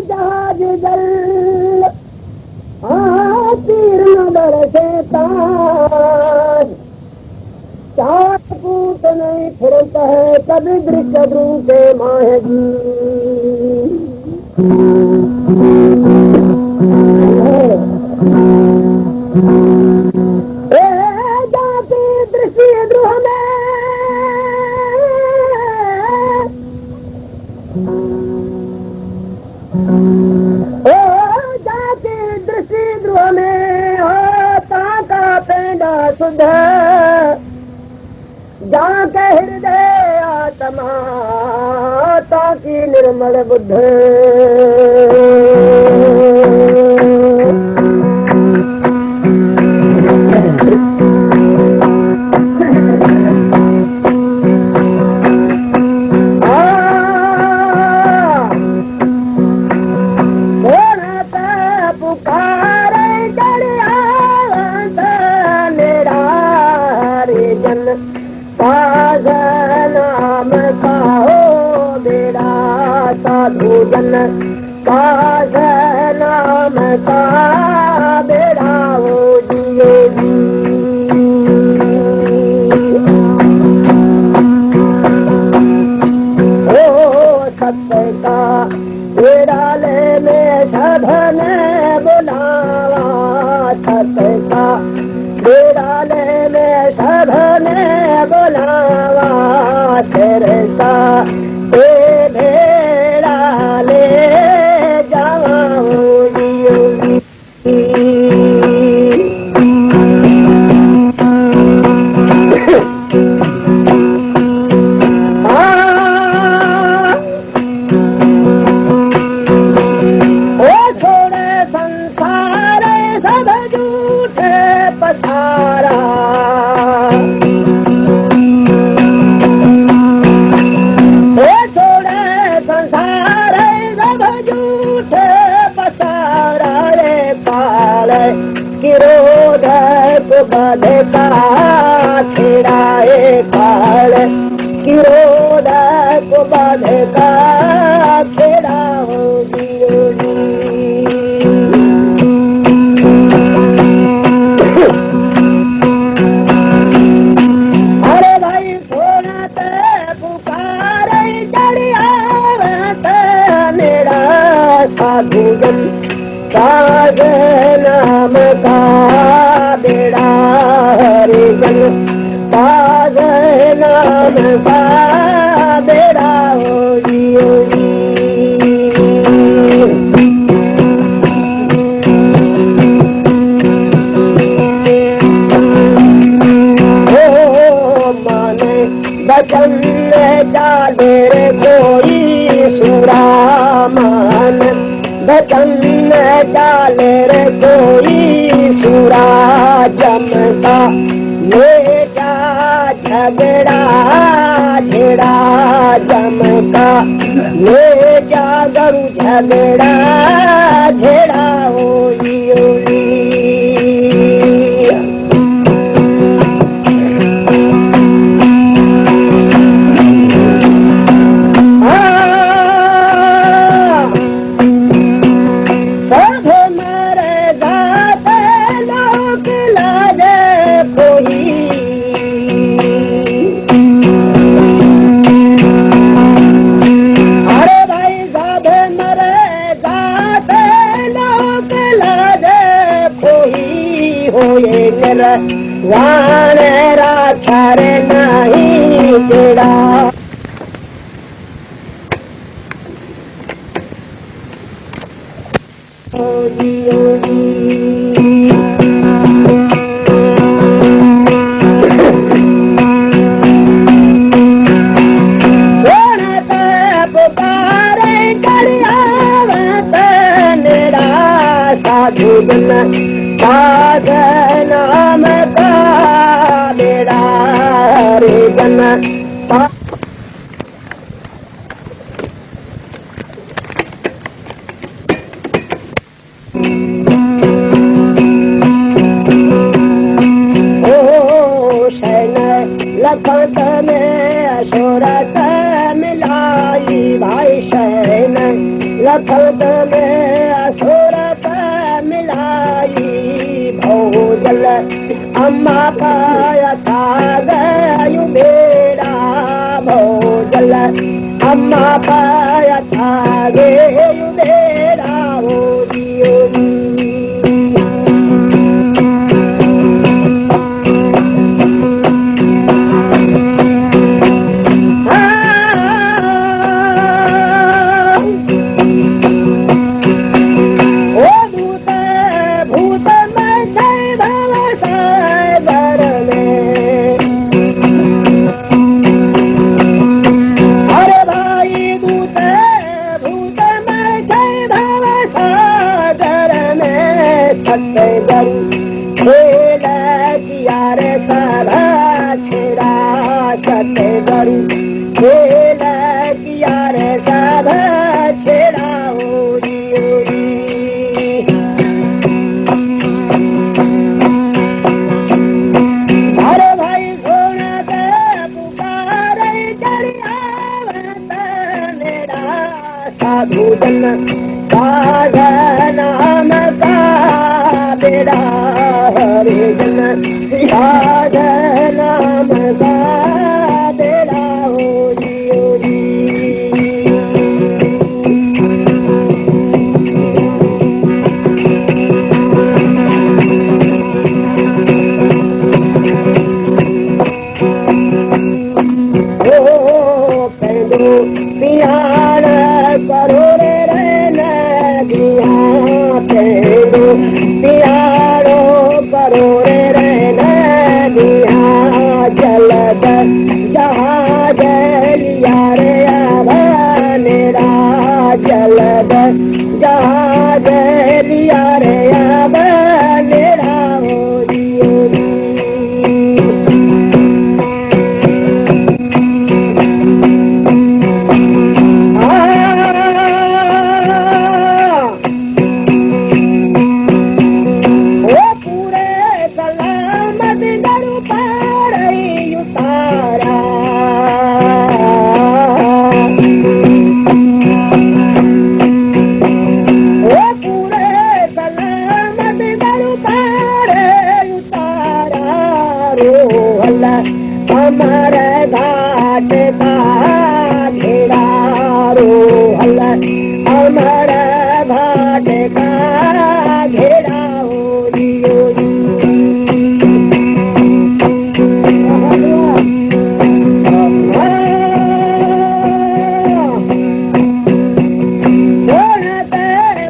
जहाज जल तीर नगर से ताज चार पूत नहीं फिरता है कभी दृश्य द्रू के माहेगी जाती दृश्य द्रोह में जाती दृश्य द्रोह में होता का पेंडा शुद्ध जाके हृदय आत्मा ताकि निर्मल बुद्ध भोजन काज नाम का बेड़ा हो जियो ओ सत्य का बेड़ा ले में साधन बुलावा सत्य का बेड़ा ले में साधन बुलावा तेरे सा बाधे का छेड़ाए काल किरोध को बाधे का छेड़ा होगी अरे भाई सोना ते पुकारे चढ़िया मेरा साधु जन साध नाम का बेड़ा हरे जन साध नाम का बेड़ा होगी ओ माने बचन डाले रे कोई सुरा मान बचन डाले रे कोई सुरा जमता ले जा झगड़ा झेड़ा जमता ले जा गरु झगड़ा झेड़ा होली वाण राक्षर नहीं तेरा साधु जन साध नाम का बेड़ा रे जन ओ लखत में अशोरत मिलाई भाई शहन लखत में अशोरत मिलाई भोजल अम्मा पाया था गयु मेरा भोजल अम्मा पाया था गयु मेरा नाम का बेड़ा हरे जन नाम का बेड़ा करो प्यारो करो रे नदिया चलत जहाज लिया रे मेरा चलत जहाज लिया रे मेरा अमर घाट का घेरा रोहल अमर घाट का घेरा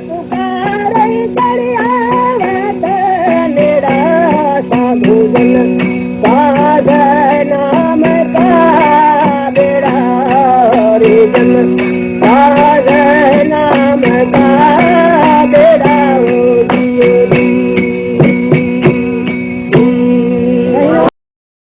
पुकार मेरा साधु जन